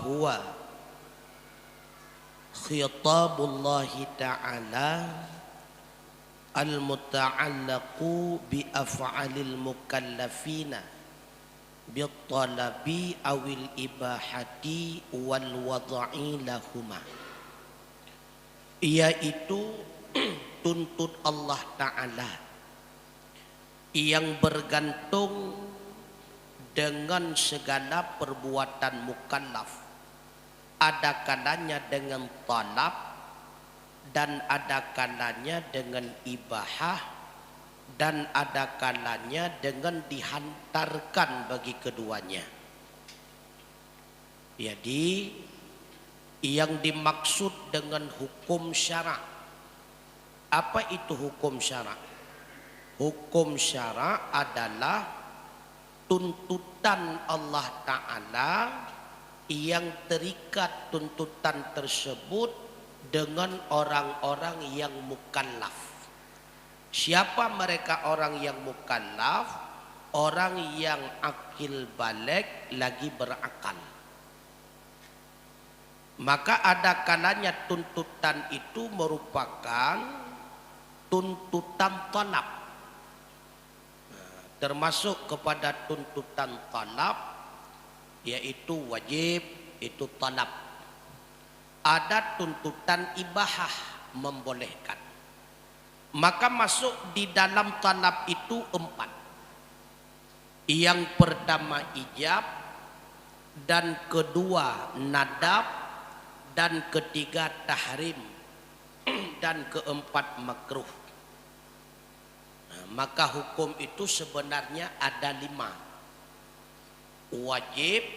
huwa khitabullahi ta'ala al-muta'allaqu bi af'alil mukallafina bitalabi awil ibahati wal wad'i lahuma, yaitu tuntut Allah Ta'ala yang bergantung dengan segala perbuatan mukallaf, ada kalanya dengan talab dan ada kalanya dengan ibahah dan ada kalanya dengan dihantarkan bagi keduanya. Jadi yang dimaksud dengan hukum syara', apa itu hukum syara'? Hukum syara' adalah tuntutan Allah Ta'ala yang terikat tuntutan tersebut dengan orang-orang yang mukallaf. Siapa mereka orang yang mukallaf? Orang yang akil balik lagi berakal. Maka ada kalanya tuntutan itu merupakan tuntutan talab, termasuk kepada tuntutan talab yaitu wajib, itu talab. Ada tuntutan ibahah, membolehkan. Maka masuk di dalam talab itu 4. Yang pertama ijab, dan kedua nadab, dan ketiga tahrim, dan keempat makruh. Maka hukum itu sebenarnya ada 5. Wajib,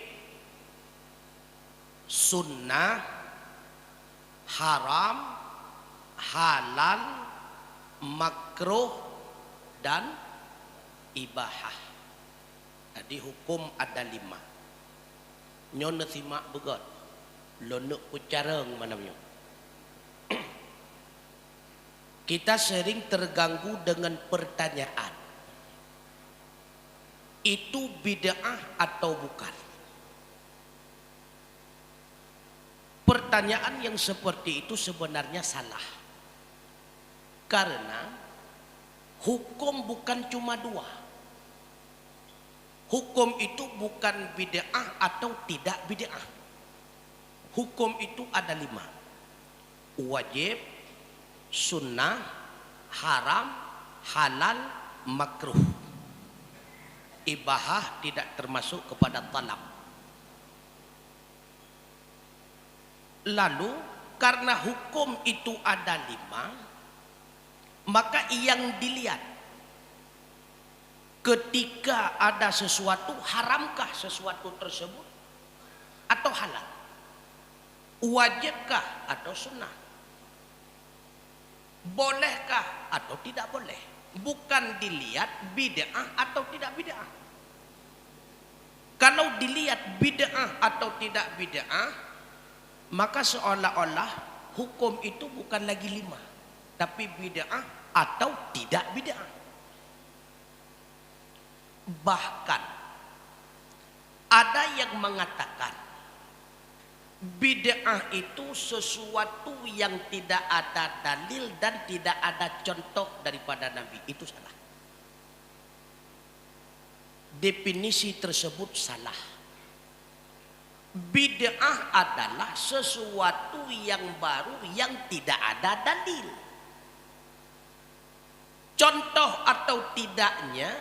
sunnah, haram, halal, makruh, dan ibahah. Jadi hukum ada 5. Nyon simak begot. Lonok kucareng manamnya. Kita sering terganggu dengan pertanyaan, itu bid'ah atau bukan? Pertanyaan yang seperti itu sebenarnya salah. Karena hukum bukan cuma 2. Hukum itu bukan bid'ah atau tidak bid'ah. Hukum itu ada 5. Wajib, sunnah, haram, halal, makruh. Ibahah tidak termasuk kepada talab. Lalu karena hukum itu ada 5, maka yang dilihat ketika ada sesuatu, haramkah sesuatu tersebut atau halal? Wajibkah atau sunnah? Bolehkah atau tidak boleh? Bukan dilihat bid'ah atau tidak bid'ah. Kalau dilihat bid'ah atau tidak bid'ah, maka seolah-olah hukum itu bukan lagi 5, tapi bid'ah atau tidak bid'ah. Bahkan ada yang mengatakan bid'ah itu sesuatu yang tidak ada dalil dan tidak ada contoh daripada Nabi. Itu salah. Definisi tersebut salah. Bid'ah adalah sesuatu yang baru yang tidak ada dalil. Contoh atau tidaknya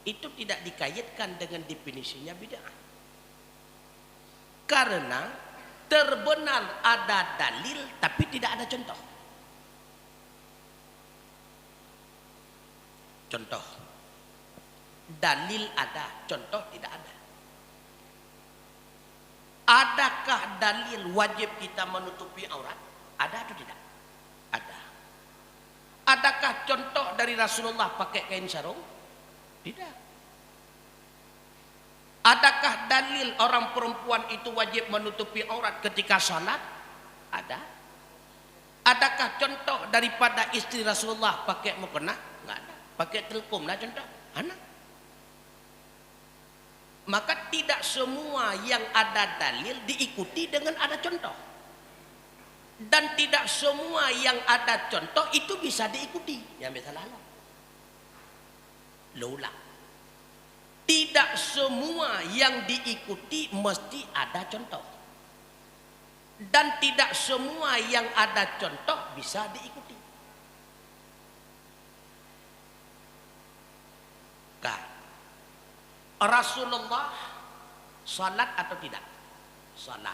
itu tidak dikaitkan dengan definisinya bid'ah. Karena terbenar ada dalil tapi tidak ada contoh. Contoh, dalil ada, contoh tidak ada. Adakah dalil wajib kita menutupi aurat? Ada atau tidak? Ada. Adakah contoh dari Rasulullah pakai kain sarung? Tidak. Adakah dalil orang perempuan itu wajib menutupi aurat ketika salat? Ada. Adakah contoh daripada istri Rasulullah pakai mukena? Enggak ada. Pakai telkom lah contoh. Ada. Maka tidak semua yang ada dalil diikuti dengan ada contoh. Dan tidak semua yang ada contoh itu bisa diikuti. Yang bisa lalu. Lulah. Tidak semua yang diikuti mesti ada contoh. Dan tidak semua yang ada contoh bisa diikuti. Rasulullah salat atau tidak? Salat.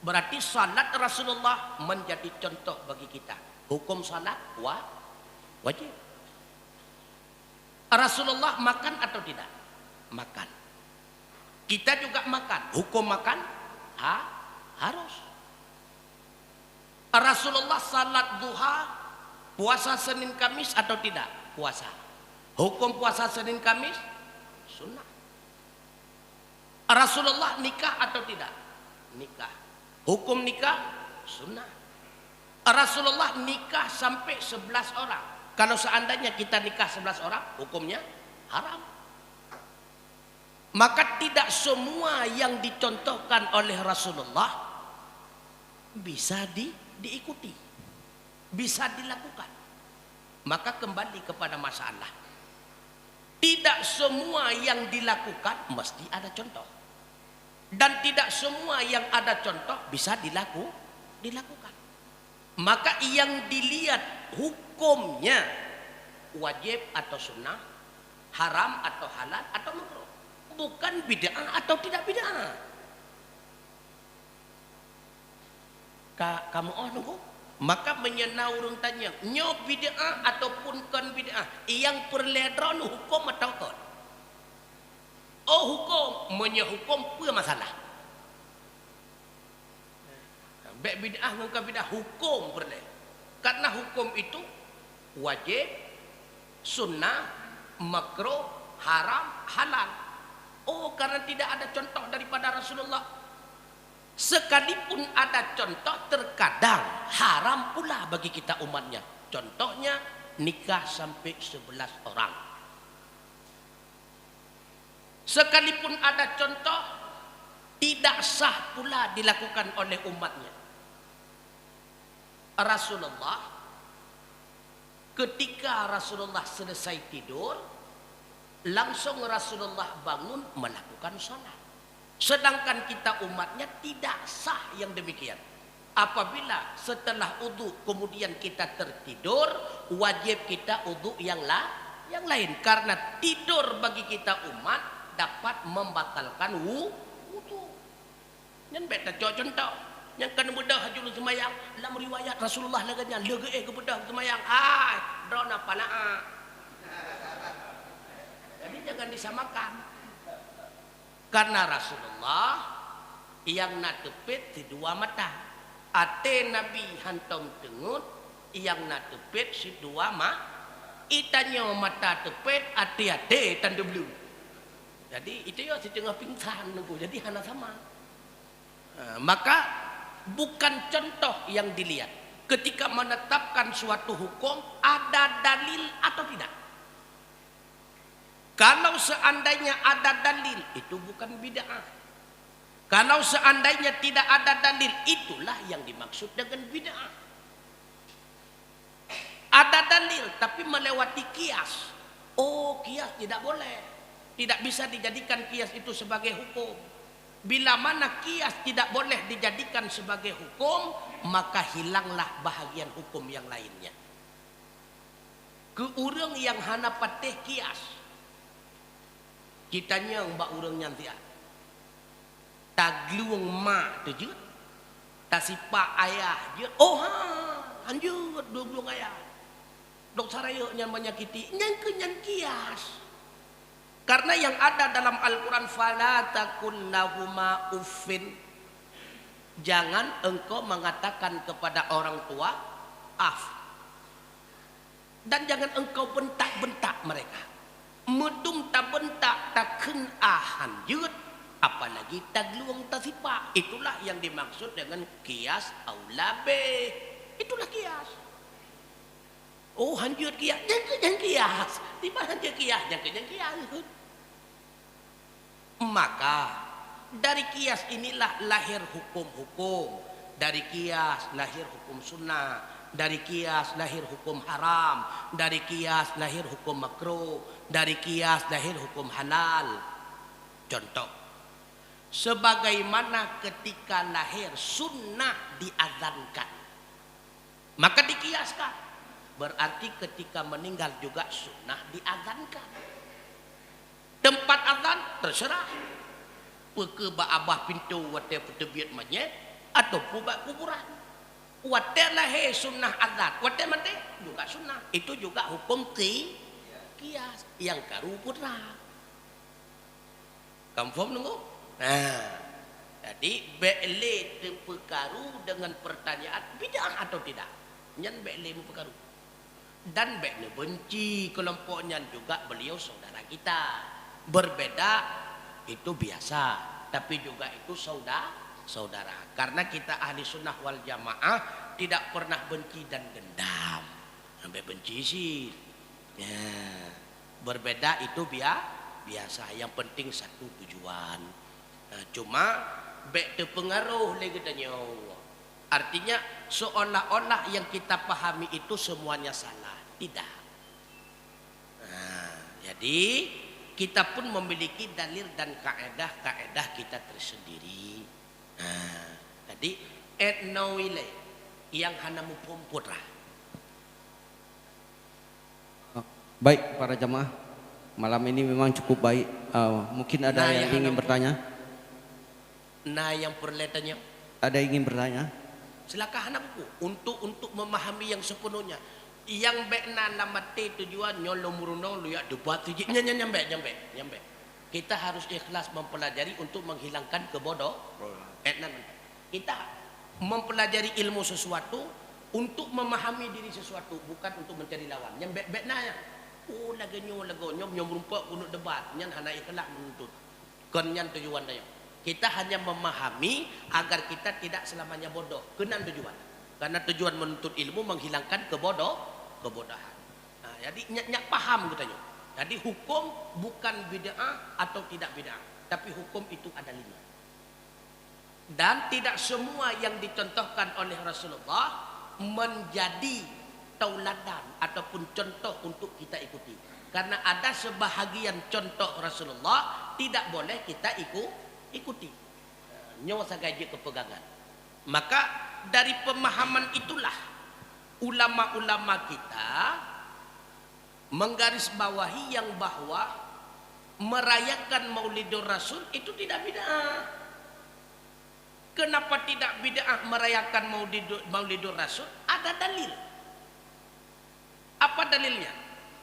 Berarti salat Rasulullah menjadi contoh bagi kita. Hukum salat wajib. Rasulullah makan atau tidak? Makan. Kita juga makan. Hukum makan harus. Rasulullah salat duha, puasa Senin Kamis atau tidak? Puasa. Hukum puasa Senin Kamis sunnah. Rasulullah nikah atau tidak? Nikah. Hukum nikah sunnah. Rasulullah nikah sampai 11 orang. Kalau seandainya kita nikah 11 orang, hukumnya haram. Maka tidak semua yang dicontohkan oleh Rasulullah bisa diikuti, bisa dilakukan. Maka kembali kepada masalah. Tidak semua yang dilakukan mesti ada contoh. Dan tidak semua yang ada contoh bisa dilakukan. Maka yang dilihat hukumnya wajib atau sunnah, haram atau halal atau makruh, bukan bid'ah atau tidak bid'ah. Kamu nunggu? Maka menyenau urung tanya, nyo bid'ah ataupun kan bid'ah, yang perledron hukum atau kan? Oh hukum, menyehukum apa masalah? Baik bid'ah ngangka bid'ah hukum perle. Karena hukum itu wajib, sunnah, makruh, haram, halal. Oh karena tidak ada contoh daripada Rasulullah. Sekalipun ada contoh terkadang haram pula bagi kita umatnya. Contohnya nikah sampai 11 orang. Sekalipun ada contoh tidak sah pula dilakukan oleh umatnya. Rasulullah ketika Rasulullah selesai tidur, langsung Rasulullah bangun melakukan sholat. Sedangkan kita umatnya tidak sah yang demikian. Apabila setelah wudu kemudian kita tertidur, wajib kita wudu yang lain. Karena tidur bagi kita umat dapat membatalkan wudu. Yang beta contoh, yang kena bedah hajul semayang, dalam riwayat Rasulullah laganya lege ke bedah semayang. Drona panaa. Jadi jangan disamakan. Karena Rasulullah yang natepet di dua mata. Ate Nabi hantam tengut, yang natepet si dua itanya mata tepet, ate tanda belum. Jadi itu ya setengah pingsan nunggu. Jadi hana sama. Maka bukan contoh yang dilihat. Ketika menetapkan suatu hukum ada dalil atau tidak. Kalau seandainya ada dalil itu bukan bid'ah. Kalau seandainya tidak ada dalil itulah yang dimaksud dengan bid'ah. Ada dalil tapi melewati kias. Oh kias tidak boleh. Tidak bisa dijadikan kias itu sebagai hukum. Bila mana kias tidak boleh dijadikan sebagai hukum, maka hilanglah bahagian hukum yang lainnya. Ke urang yang hana pateh kias. Kitanya mbak urang nyantia. Tagluang mak tu je. Tasipa ayah je. Oh anjur dua ayah. Dok saraya yang menyakiti. Nyan kias. Karena yang ada dalam Al-Quran fala takun lahuma uffin, jangan engkau mengatakan kepada orang tua af, dan jangan engkau bentak-bentak mereka. Medum tak bentak tak ken hanjut, apalagi tagluang tasipa. Itulah yang dimaksud dengan kias aulabe. Itulah kias. Oh hanjut kias, jangan kias. Di mana hanjut kias, jangan kias. Maka dari kias inilah lahir hukum-hukum. Dari kias lahir hukum sunnah. Dari kias lahir hukum haram. Dari kias lahir hukum makruh. Dari kias lahir hukum halal. Contoh, sebagaimana ketika lahir sunnah diazankan, maka dikiaskan. Berarti ketika meninggal juga sunnah diazankan. Tempat azan terserah. Peke abah pintu wate petebiat manyet atau pubak kuburan. Wate lahir sunnah azan, wate mati juga sunnah. Itu juga hukum kias yang karu putra. Confirm nunggu. Nah, jadi bele terpekaru dengan pertanyaan bid'ah atau tidak. Nyan bele mempekaru. Dan bele benci kelompoknya juga beliau saudara kita. Berbeda itu biasa, tapi juga itu saudara. Karena kita ahli sunnah wal jamaah tidak pernah benci dan dendam. Sampai benci sih. Ya, berbeda itu biasa. Yang penting satu tujuan. Nah, cuma terpengaruh lagi tanya Allah. Artinya seolah-olah yang kita pahami itu semuanya salah. Tidak. Nah, jadi kita pun memiliki dalil dan kaedah kita tersendiri. Nah, jadi etnowile yang hanamu putra. Baik para jamaah, malam ini memang cukup baik. Mungkin ada yang ingin bertanya. Nah, yang perletanya. Ada yang ingin bertanya? Silakan anakku untuk memahami yang sepenuhnya. Yang bekna nama T tujuan nyolong murunong lu ya debat nyampe. Kita harus ikhlas mempelajari untuk menghilangkan kita mempelajari ilmu sesuatu untuk memahami diri sesuatu, bukan untuk mencari lawan. Yang bekna ya. Oh lagi nyom rumput untuk debat. Nyan hana ikhlas menuntut. Kenyan tujuan dia. Kita hanya memahami agar kita tidak selamanya bodoh. Kenan tujuan. Karena tujuan menuntut ilmu menghilangkan kebodohan. Nah, jadi nyak paham katanya. Jadi hukum bukan bid'ah atau tidak bid'ah, tapi hukum itu ada 5. Dan tidak semua yang dicontohkan oleh Rasulullah menjadi tauladan ataupun contoh untuk kita ikuti. Karena ada sebahagian contoh Rasulullah tidak boleh kita ikuti. Nyawa sagaji kepegangan. Maka dari pemahaman itulah ulama-ulama kita menggarisbawahi yang bahwa merayakan Maulidur Rasul itu tidak bid'ah. Kenapa tidak bid'ah merayakan Maulidur Rasul? Ada dalil. Apa dalilnya?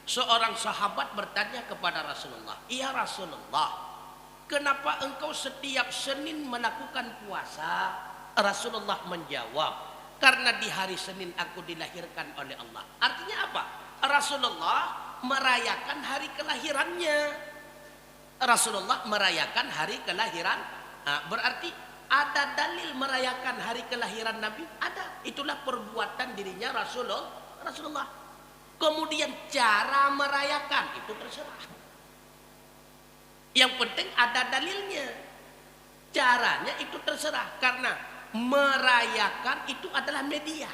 Seorang sahabat bertanya kepada Rasulullah, "Ya Rasulullah, kenapa engkau setiap Senin melakukan puasa?" Rasulullah menjawab, "Karena di hari Senin aku dilahirkan oleh Allah." Artinya apa? Rasulullah merayakan hari kelahirannya. Rasulullah merayakan hari kelahiran. Nah, berarti ada dalil merayakan hari kelahiran Nabi? Ada. Itulah perbuatan dirinya Rasulullah. Kemudian cara merayakan itu terserah. Yang penting ada dalilnya. Caranya itu terserah. Karena merayakan itu adalah media.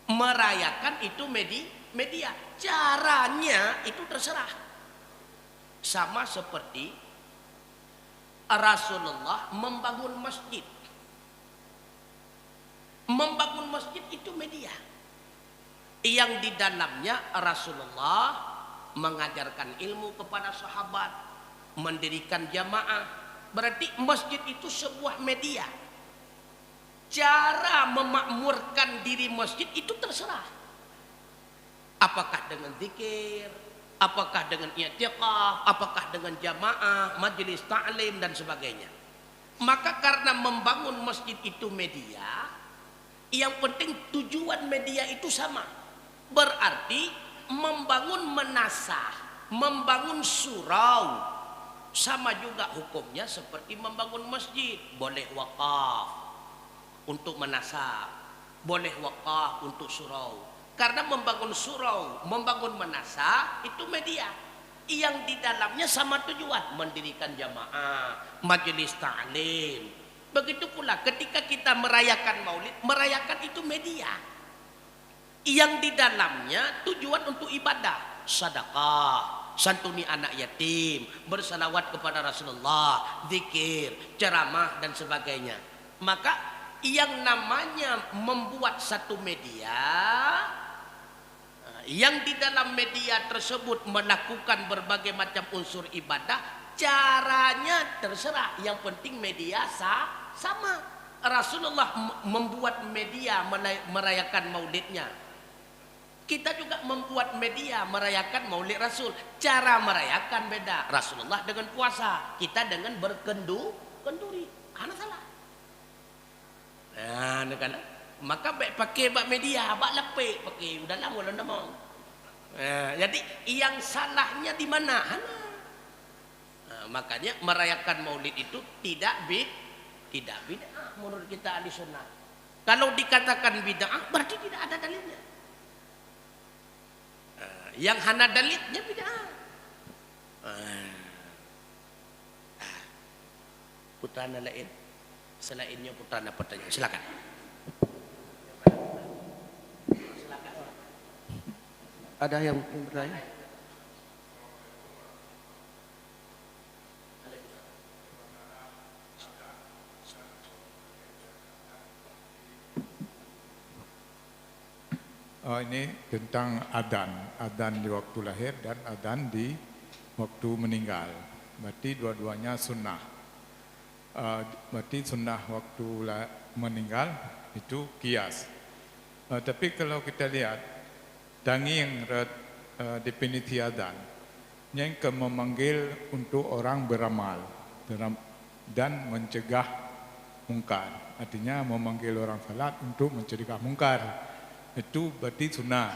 Merayakan itu media. Caranya itu terserah. Sama seperti Rasulullah membangun masjid. Membangun masjid itu media. Yang di dalamnya Rasulullah mengajarkan ilmu kepada sahabat, mendirikan jamaah. Berarti masjid itu sebuah media. Cara memakmurkan diri masjid itu terserah. Apakah dengan zikir, apakah dengan i'tikaf, apakah dengan jamaah, majelis ta'lim dan sebagainya. Maka karena membangun masjid itu media, yang penting tujuan media itu sama. Berarti membangun menasah, membangun surau, sama juga hukumnya seperti membangun masjid. Boleh wakaf untuk menasah, boleh wakaf untuk surau. Karena membangun surau, membangun menasah itu media. yang di dalamnya sama tujuan, mendirikan jamaah, majelis ta'lim. Begitu pula ketika kita merayakan maulid, merayakan itu media yang di dalamnya tujuan untuk ibadah, sedekah, santuni anak yatim, bersalawat kepada Rasulullah, zikir, ceramah dan sebagainya. Maka yang namanya membuat satu media yang di dalam media tersebut melakukan berbagai macam unsur ibadah, caranya terserah, yang penting media sama. Rasulullah membuat media merayakan maulidnya, kita juga membuat media merayakan maulid Rasul. Cara merayakan beda, Rasulullah dengan puasa, kita dengan kenduri. Karena salah. Nah, kan. Maka baik pakai media, bak lepek pakai udah lama udah mau. Jadi yang salahnya di mana? Makanya merayakan maulid itu tidak bid'ah menurut kita ahli sunnah. Kalau dikatakan bid'ah berarti tidak ada dalilnya. Yang hana dalilnya bid'ah. Putrana lain, selainnya putrana pertanyaan, silakan. Ada yang bertanya? Ini tentang adzan di waktu lahir dan adzan di waktu meninggal. Berarti dua-duanya sunnah. Berarti sunnah waktu meninggal itu kias. Tapi kalau kita lihat tangi yang definisi adzan, yang memanggil untuk orang beramal dan mencegah mungkar. Artinya memanggil orang salat untuk mencegah mungkar. Itu berarti sunnah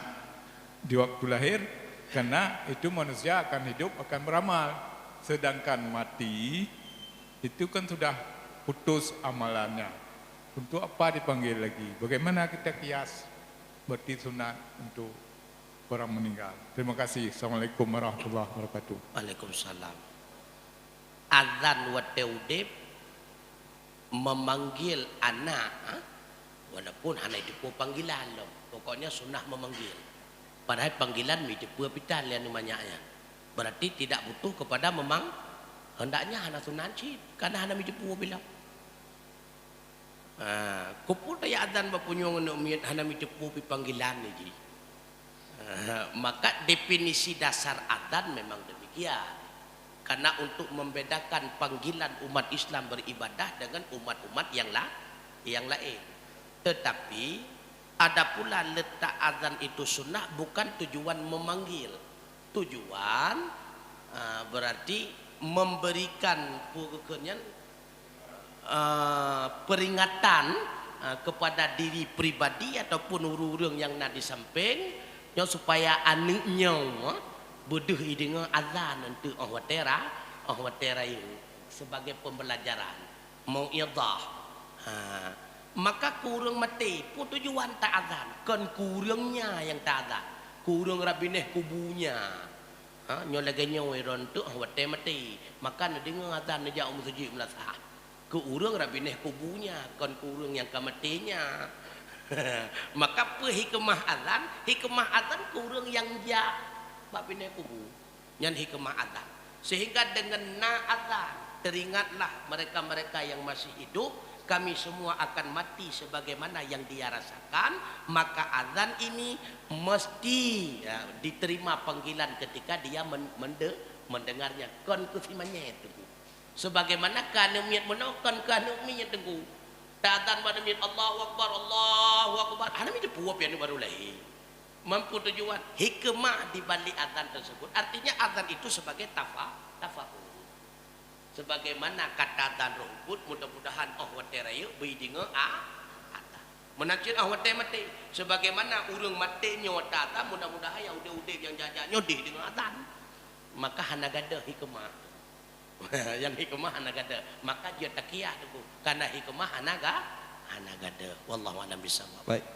di waktu lahir, karena itu manusia akan hidup, akan beramal. Sedangkan mati itu kan sudah putus amalannya. Untuk apa dipanggil lagi? Bagaimana kita kias berarti sunnah untuk orang meninggal? Terima kasih. Assalamualaikum warahmatullahi wabarakatuh. Waalaikumsalam. Adzan wa taudib, memanggil anak, walaupun anak itu panggilan loh. Pokoknya sunnah memanggil. Padahal panggilan itu pital yang namanya. Berarti tidak butuh kepada memang hendaknya hana sunnah cip, karena hana itu bilang. Kupul daya adzan bapunyong umiat hana itu panggilan ini. Maka definisi dasar adzan memang demikian. Karena untuk membedakan panggilan umat Islam beribadah dengan umat-umat yang lain. Tetapi ada pula letak azan itu sunnah bukan tujuan memanggil. Tujuan berarti memberikan peringatan kepada diri pribadi ataupun orang yang nak di samping, supaya anaknya bodoh dengan azan untuk ahwatera itu sebagai pembelajaran mau idah. Maka kurang mati pun tujuan tak azan, kan kurangnya yang tak azan, kurang rabineh kubunya. Nyolaganya wiron tu ahwate mati, maka dengar azan jauh masjid melasah. Kurang rabineh kubunya, kan kurang yang kamatinya. Maka apa hikmah azan kurang yang ja babineh kubu, yang hikmah azan. Sehingga dengan na azan teringatlah mereka-mereka yang masih hidup, kami semua akan mati sebagaimana yang dia rasakan. Maka azan ini mesti diterima panggilan ketika dia mendengarnya. Kon kusimannya itu. Sebagaimana kanumiat menokan kanumiat tengku. Azan pada miat Allahu Akbar. Ana itu puap yang baru lahir. Mampu tujuan hikmah di balik azan tersebut. Artinya azan itu sebagai tafa'ul. Sebagaimana kata dan rumput, mudah-mudahan ahwaterayu bidinga ata menakir ahwate mati, sebagaimana urang mati nyota ata, mudah-mudahan yang udah yang jajannya di dengan atan. Maka hana gada hikmah. Yang hikmah hana gada, maka dia takiyah tu karena hikmah hana gada. Wallahu a'lam bishawab. Baik.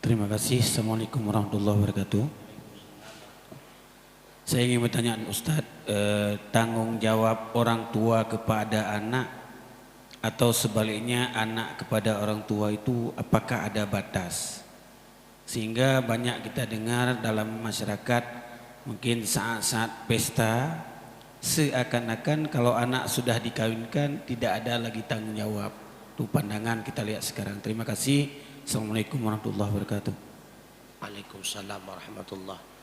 Terima kasih. Assalamualaikum warahmatullahi wabarakatuh. Saya ingin bertanya Ustadz, tanggung jawab orang tua kepada anak atau sebaliknya anak kepada orang tua itu apakah ada batas? Sehingga banyak kita dengar dalam masyarakat mungkin saat-saat pesta seakan-akan kalau anak sudah dikawinkan tidak ada lagi tanggung jawab. Itu pandangan kita lihat sekarang. Terima kasih. Assalamualaikum warahmatullahi wabarakatuh. Waalaikumsalam warahmatullah.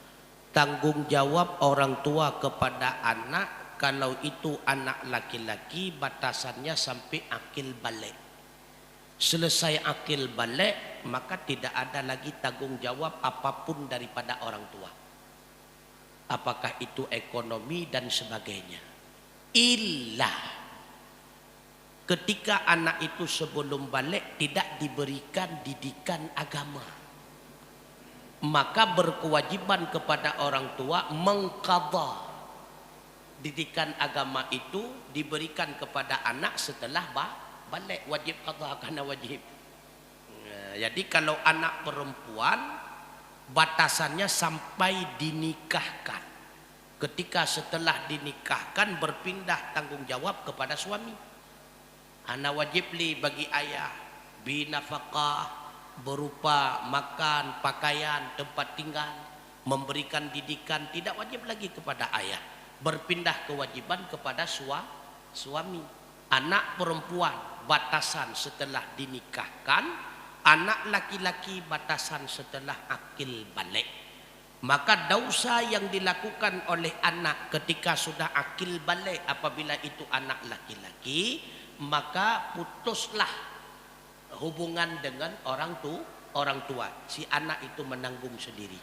Tanggung jawab orang tua kepada anak, kalau itu anak laki-laki batasannya sampai akil balik. Selesai akil balik maka tidak ada lagi tanggung jawab apapun daripada orang tua. Apakah itu ekonomi dan sebagainya. Illa ketika anak itu sebelum balik tidak diberikan didikan agama, maka berkewajiban kepada orang tua mengqadha didikan agama itu diberikan kepada anak setelah balik. Wajib qadha karena wajib. Jadi kalau anak perempuan batasannya sampai dinikahkan. Ketika setelah dinikahkan berpindah tanggung jawab kepada suami. Ana wajib li bagi ayah binafaqah berupa makan, pakaian, tempat tinggal, memberikan didikan, tidak wajib lagi kepada ayah. Berpindah kewajiban kepada suami. Anak perempuan batasan setelah dinikahkan, anak laki-laki batasan setelah akil balik. Maka dosa yang dilakukan oleh anak ketika sudah akil balik apabila itu anak laki-laki, maka putuslah hubungan dengan orang tua. Si anak itu menanggung sendiri.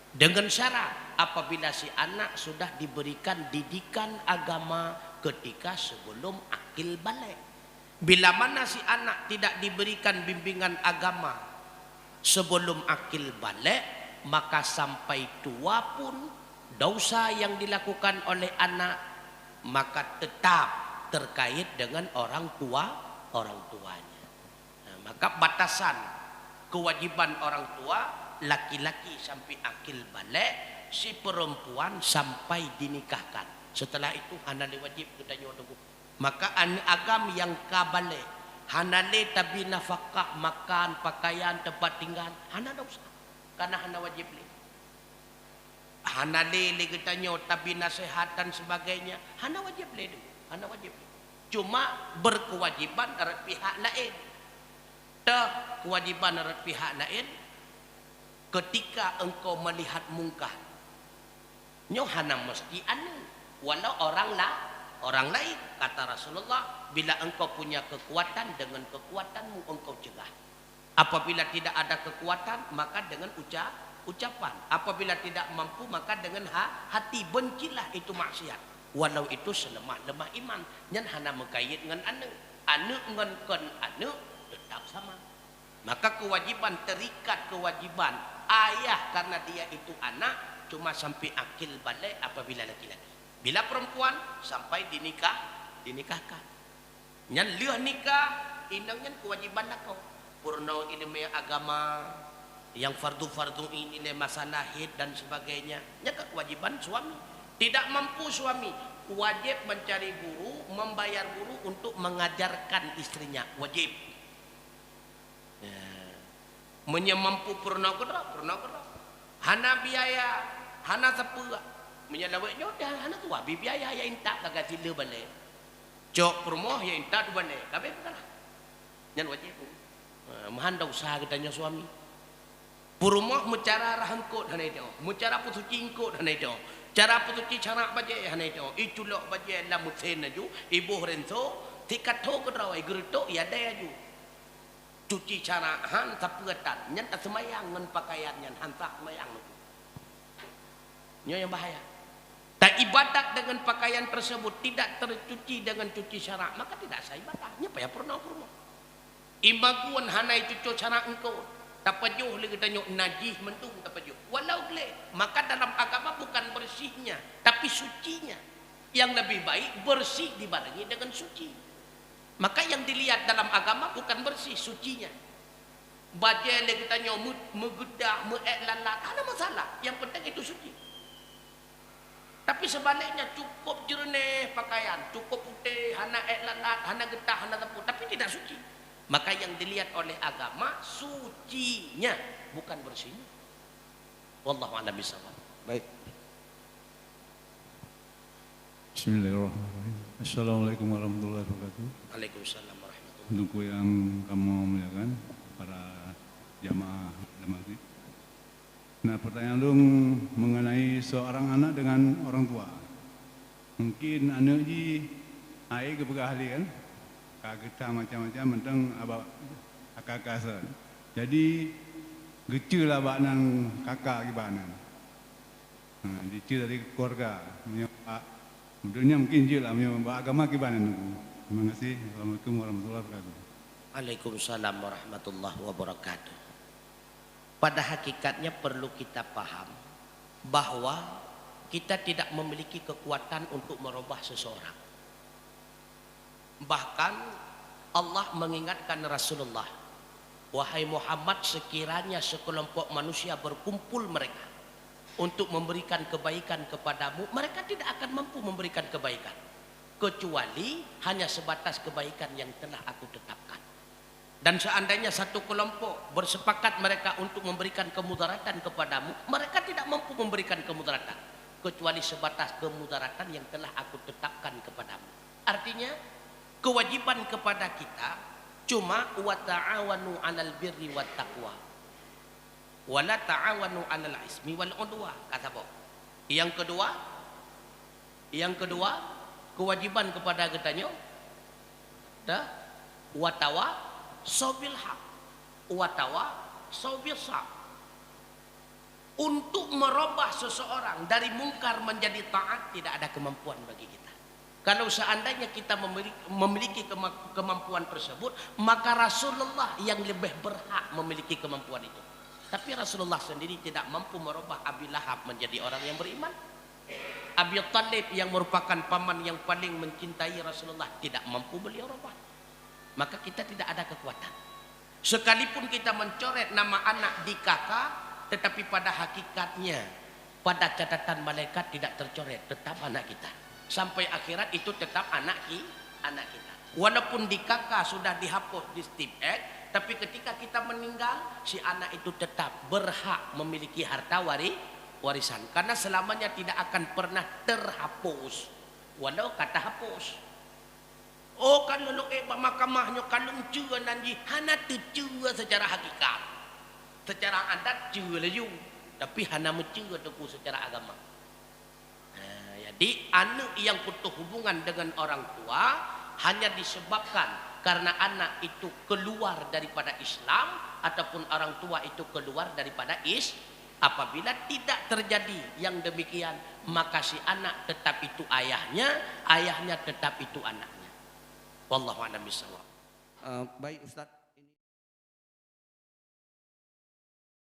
Dengan syarat apabila si anak sudah diberikan didikan agama ketika sebelum akil balik. Bila mana si anak tidak diberikan bimbingan agama sebelum akil balik, maka sampai tua pun dosa yang dilakukan oleh anak maka tetap terkait dengan orang tuanya. Maka batasan kewajiban orang tua laki-laki sampai akil balik, si perempuan sampai dinikahkan. Setelah itu hanale wajib katanya tunggu. Maka agam yang kabale hanale tabi nafkah makan pakaian tempat tinggal hana dosa karena hana wajib li. Hanale li katanya tabi nasihat dan sebagainya hana wajib li. Hana wajib li. Cuma berkewajiban dari pihak lain. Kewajiban dari pihak lain ketika engkau melihat mungkar nyohana mesti anu walau orang lain kata Rasulullah, bila engkau punya kekuatan dengan kekuatanmu engkau cegah. Apabila tidak ada kekuatan maka dengan ucapan. Apabila tidak mampu maka dengan hati. Bencilah itu maksiat walau itu selemah-lemah iman. Nyan hana mengkait dengan anu ngan kon anu tetap sama. Maka kewajiban terikat kewajiban ayah karena dia itu anak cuma sampai akil balik apabila laki-laki. Bila perempuan sampai dinikahkan. Nyan liah nikah indangnya kewajiban nak kau. Purno ilmu agama yang fardu-fardu ini masalah haid dan sebagainya. Nya kewajiban suami. Tidak mampu suami wajib mencari guru, membayar guru untuk mengajarkan istrinya, wajib. Menyemampu purna kedra. Hana biaya, hana sepura. Menyalawetnya dah hana tua biaya ya intak kagak sila balik. Cok permoh ya intak tu balik. Kabeh kalah. Nyan wajib. Mahanda usaha katanya suami. Purmoh mecara rahangkot hana itu. Mecara pusuci ingkot hana itu. Cara putuci cara baje hana itu. Itulok baje la mutsen aju. Ibu renso tikat to kedra ai gerto ya daya aju. Cuci cara han tapetan nyan tak semayang ngan pakaian nyan han tak semayang tu. Nyo yang bahaya. Tak ibadat dengan pakaian tersebut tidak tercuci dengan cuci syarak maka tidak sah ibadah. Nya payah purna. Imbaguan hanai cuci syarak engkau. Tapajuh lagi tanya najis mentung tapajuh. Walau boleh maka dalam agama bukan bersihnya tapi sucinya. Yang lebih baik bersih dibarengi dengan suci. Maka yang dilihat dalam agama bukan bersih sucinya. Bajai lagi tanya, kita nyomut, megedak, lalat, ada masalah. Yang penting itu suci. sebaliknya cukup jernih pakaian, cukup putih, hana lalat, hana getah, hana tepuk, tapi tidak suci. Maka yang dilihat oleh agama sucinya, bukan bersihnya. Wallahu a'lam bishawab. Baik. Bismillahirrahmanirrahim. Assalamualaikum warahmatullahi wabarakatuh. Waalaikumsalam warahmatullahi. Untuk yang kamu muliakan, para jamaah maghrib. Nah, pertanyaan dong mengenai seorang anak dengan orang tua. Mungkin anak ji air kepada ahli kan, kakak macam-macam mentang abang kakak sen. Jadi gecil lah abang nang kakak gimana? Nah, gecil dari keluarga. Kemudian mungkin je lah agama gimana nunggu. Terima kasih. Assalamualaikum warahmatullahi wabarakatuh. Waalaikumsalam warahmatullahi wabarakatuh. Pada hakikatnya perlu kita paham bahwa kita tidak memiliki kekuatan untuk merubah seseorang. Bahkan Allah mengingatkan Rasulullah, wahai Muhammad, sekiranya sekelompok manusia berkumpul mereka untuk memberikan kebaikan kepadamu, mereka tidak akan mampu memberikan kebaikan kecuali hanya sebatas kebaikan yang telah aku tetapkan. Dan seandainya satu kelompok bersepakat mereka untuk memberikan kemudaratan kepadamu, mereka tidak mampu memberikan kemudaratan kecuali sebatas kemudaratan yang telah aku tetapkan kepadamu. Artinya kewajiban kepada kita cuma wa ta'awanu 'alal birri wat taqwa wa la ta'awanu 'alal ismi wal 'udwan, kata Bob. Yang kedua kewajiban kepada kitanya watawa sobil hak, watawa sobil sak. Untuk merubah seseorang dari mungkar menjadi taat tidak ada kemampuan bagi kita. Kalau seandainya kita memiliki kemampuan tersebut, maka Rasulullah yang lebih berhak memiliki kemampuan itu. Tapi Rasulullah sendiri tidak mampu merubah Abi Lahab menjadi orang yang beriman. Abi Thalib yang merupakan paman yang paling mencintai Rasulullah tidak mampu beliau rubah. Maka kita tidak ada kekuatan. Sekalipun kita mencoret nama anak di kakak, tetapi pada hakikatnya pada catatan malaikat tidak tercoret, tetap anak kita. Sampai akhirat itu tetap anak kita. Walaupun di kakak sudah dihapus di Steve X, tapi ketika kita meninggal, si anak itu tetap berhak memiliki harta warisan. Karena selamanya tidak akan pernah terhapus. Walau kata hapus. Oh, kalau lu mahkamahnya kalau cua nanti hana tu cua secara hakikat, secara adat cua laju, tapi hana mencua tu secara agama. Jadi anak yang putus hubungan dengan orang tua hanya disebabkan karena anak itu keluar daripada Islam ataupun orang tua itu keluar daripada Islam. Apabila tidak terjadi yang demikian, maka si anak tetap itu ayahnya tetap itu anaknya. Wallahu a'lam bishawab. Baik Ustaz.